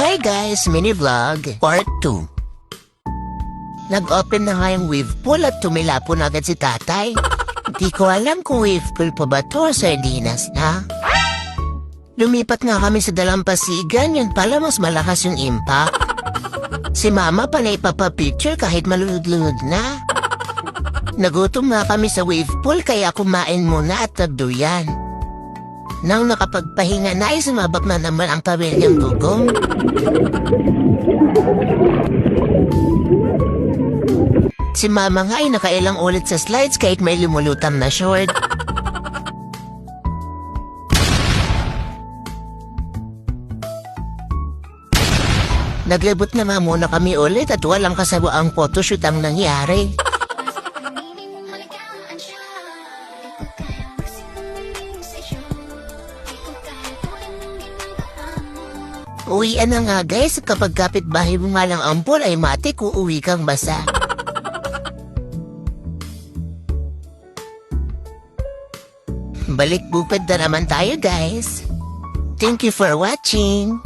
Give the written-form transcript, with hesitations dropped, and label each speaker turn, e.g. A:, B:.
A: Hi guys, mini vlog, part 2. Nag-open na nga yung wave pool at tumilapon agad si tatay. Di ko alam kung wave pool pa ba to o sardinas na. Lumipat nga kami sa dalampasigan, yun pala mas malakas yung impact. Si mama panay papapicture kahit malunod-lunod na. Nagutom nga kami sa wave pool kaya kumain muna at nagduyan. Nang nakapagpahinga na ay sumabak na naman ang pamilyang gugong. Si mama nga ay nakailang ulit sa slides kahit may lumulutang na short. Naglabot na nga muna kami ulit at walang kasawaang photoshoot ang nangyari. Uwian na nga guys, kapag kapitbahay mo nga lang ampol ay matik uuwi kang basa. Balik bukid na naman tayo guys. Thank you for watching.